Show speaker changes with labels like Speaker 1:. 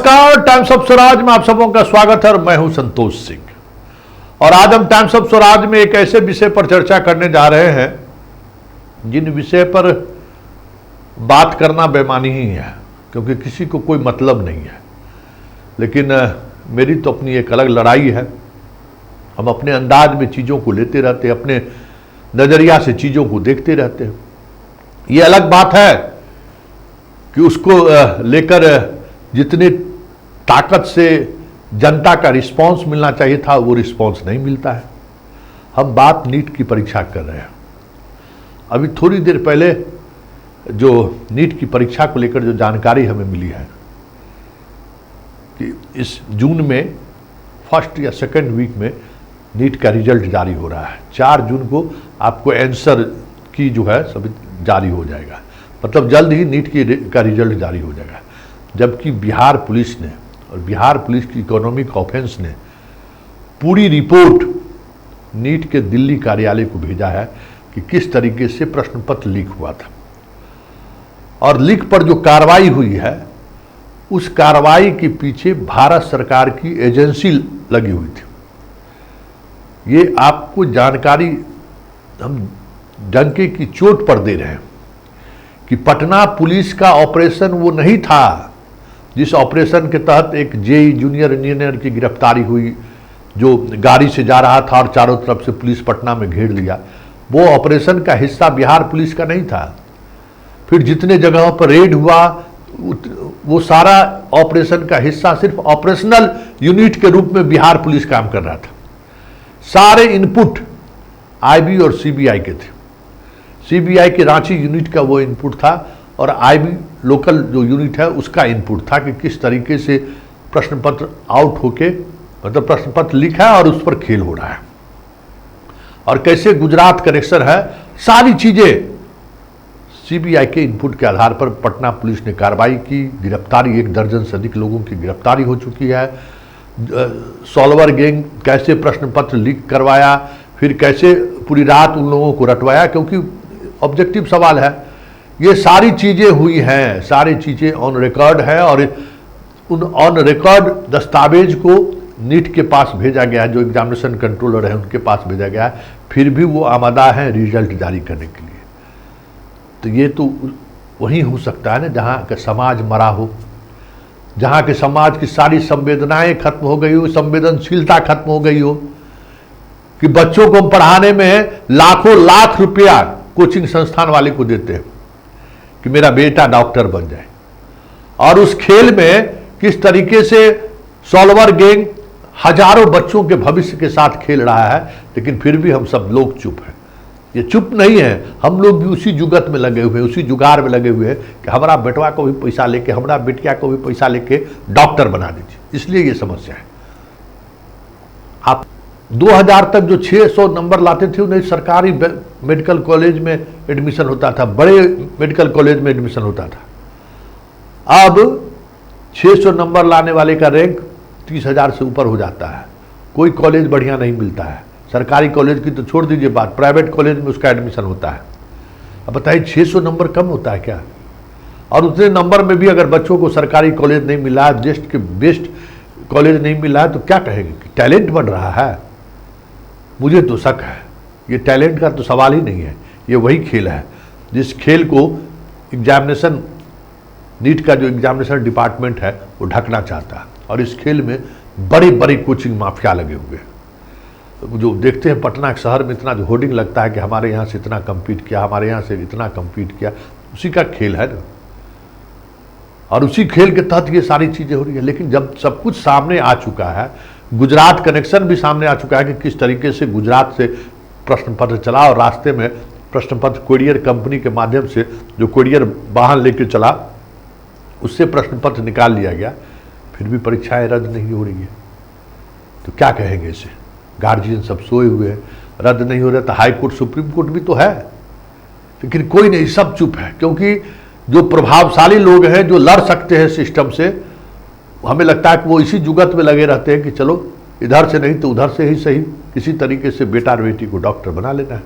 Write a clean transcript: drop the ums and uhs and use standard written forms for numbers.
Speaker 1: नमस्कार, times of Swaraj में आप सबों का स्वागत है और मैं हूं संतोष सिंह। और आज हम टाइम्स ऑफ स्वराज में एक ऐसे विषय पर चर्चा करने जा रहे हैं जिन विषय पर बात करना बेमानी ही है, क्योंकि किसी को कोई मतलब नहीं है। लेकिन मेरी तो अपनी एक अलग लड़ाई है। हम अपने अंदाज में चीज़ों को लेते रहते हैं, अपने नज़रिया से चीज़ों को देखते रहते हैं। ये अलग बात है कि उसको लेकर जितनी ताकत से जनता का रिस्पांस मिलना चाहिए था वो रिस्पांस नहीं मिलता है। हम बात नीट की परीक्षा कर रहे हैं। अभी थोड़ी देर पहले जो नीट की परीक्षा को लेकर जो जानकारी हमें मिली है कि इस जून में फर्स्ट या सेकंड वीक में नीट का रिजल्ट जारी हो रहा है। 4 जून को आपको आंसर की जो है सभी जारी हो जाएगा, मतलब जल्द ही नीट का रिजल्ट जारी हो जाएगा। जबकि बिहार पुलिस ने और बिहार पुलिस की इकोनॉमिक ऑफेंस ने पूरी रिपोर्ट नीट के दिल्ली कार्यालय को भेजा है कि किस तरीके से प्रश्न पत्र लीक हुआ था। और लीक पर जो कार्रवाई हुई है उस कार्रवाई के पीछे भारत सरकार की एजेंसी लगी हुई थी। ये आपको जानकारी हम डंके की चोट पर दे रहे हैं कि पटना पुलिस का ऑपरेशन वो नहीं था जिस ऑपरेशन के तहत एक जेई जूनियर इंजीनियर की गिरफ्तारी हुई जो गाड़ी से जा रहा था और चारों तरफ से पुलिस पटना में घेर लिया। वो ऑपरेशन का हिस्सा बिहार पुलिस का नहीं था। फिर जितने जगहों पर रेड हुआ वो सारा ऑपरेशन का हिस्सा सिर्फ ऑपरेशनल यूनिट के रूप में बिहार पुलिस काम कर रहा था। सारे इनपुट आईबी और सीबीआई के थे। सीबीआई के रांची यूनिट का वो इनपुट था और आईबी लोकल जो यूनिट है उसका इनपुट था कि किस तरीके से प्रश्न पत्र आउट होके, मतलब प्रश्न पत्र लीक है और उस पर खेल हो रहा है और कैसे गुजरात कनेक्शन है। सारी चीजें सीबीआई के इनपुट के आधार पर पटना पुलिस ने कार्रवाई की। गिरफ्तारी 1 दर्जन से अधिक लोगों की गिरफ्तारी हो चुकी है। सॉल्वर गैंग कैसे प्रश्न पत्र लीक करवाया, फिर कैसे पूरी रात उन लोगों को रटवाया, क्योंकि ऑब्जेक्टिव सवाल है। ये सारी चीज़ें हुई हैं, सारी चीज़ें ऑन रिकॉर्ड है और उन ऑन रिकॉर्ड दस्तावेज को नीट के पास भेजा गया है, जो एग्जामिनेशन कंट्रोलर है उनके पास भेजा गया है। फिर भी वो आमादा है रिजल्ट जारी करने के लिए। तो ये तो वहीं हो सकता है ना जहाँ का समाज मरा हो, जहाँ के समाज की सारी संवेदनाएं खत्म हो गई हो, संवेदनशीलता खत्म हो गई हो, कि बच्चों को पढ़ाने में लाखों लाख रुपया कोचिंग संस्थान वाले को देते हैं कि मेरा बेटा डॉक्टर बन जाए। और उस खेल में किस तरीके से सॉल्वर गैंग हजारों बच्चों के भविष्य के साथ खेल रहा है। लेकिन फिर भी हम सब लोग चुप हैं। ये चुप नहीं है, हम लोग भी उसी जुगत में लगे हुए हैं, उसी जुगाड़ में लगे हुए हैं कि हमारा बेटवा को भी पैसा लेके, हमारा बेटिया को भी पैसा लेके डॉक्टर बना दीजिए। इसलिए ये समस्या है। आप 2000 तक जो 600 नंबर लाते थे उन्हें सरकारी मेडिकल कॉलेज में एडमिशन होता था, बड़े मेडिकल कॉलेज में एडमिशन होता था। अब 600 नंबर लाने वाले का रैंक 30,000 से ऊपर हो जाता है। कोई कॉलेज बढ़िया नहीं मिलता है। सरकारी कॉलेज की तो छोड़ दीजिए बात, प्राइवेट कॉलेज में उसका एडमिशन होता है। अब बताइए 600 नंबर कम होता है क्या? और उतने नंबर में भी अगर बच्चों को सरकारी कॉलेज नहीं मिला है, बेस्ट के बेस्ट कॉलेज नहीं मिला है, तो क्या कहेंगे कि टैलेंट बढ़ रहा है? मुझे तो शक है। ये टैलेंट का तो सवाल ही नहीं है। ये वही खेल है जिस खेल को एग्जामिनेशन, नीट का जो एग्जामिनेशन डिपार्टमेंट है वो ढकना चाहता है। और इस खेल में बड़े बड़े कोचिंग माफिया लगे हुए हैं। जो देखते हैं पटना के शहर में इतना जो होर्डिंग लगता है कि हमारे यहाँ से इतना कम्पीट किया, हमारे यहाँ से इतना कम्पीट किया, उसी का खेल है ना। और उसी खेल के तहत ये सारी चीज़ें हो रही है। लेकिन जब सब कुछ सामने आ चुका है, गुजरात कनेक्शन भी सामने आ चुका है कि किस तरीके से गुजरात से प्रश्न पत्र चला और रास्ते में प्रश्न पत्र कोरियर कंपनी के माध्यम से जो कोरियर वाहन लेकर चला उससे प्रश्न पत्र निकाल लिया गया, फिर भी परीक्षाएं रद्द नहीं हो रही है। तो क्या कहेंगे इसे? गार्जियन सब सोए हुए हैं, रद्द नहीं हो रहा। तो हाई कोर्ट, सुप्रीम कोर्ट भी तो है, लेकिन कोई नहीं, सब चुप है। क्योंकि जो प्रभावशाली लोग हैं जो लड़ सकते हैं सिस्टम से, हमें लगता है कि वो इसी जुगत में लगे रहते हैं कि चलो इधर से नहीं तो उधर से ही सही किसी तरीके से बेटा और बेटी को डॉक्टर बना लेना है।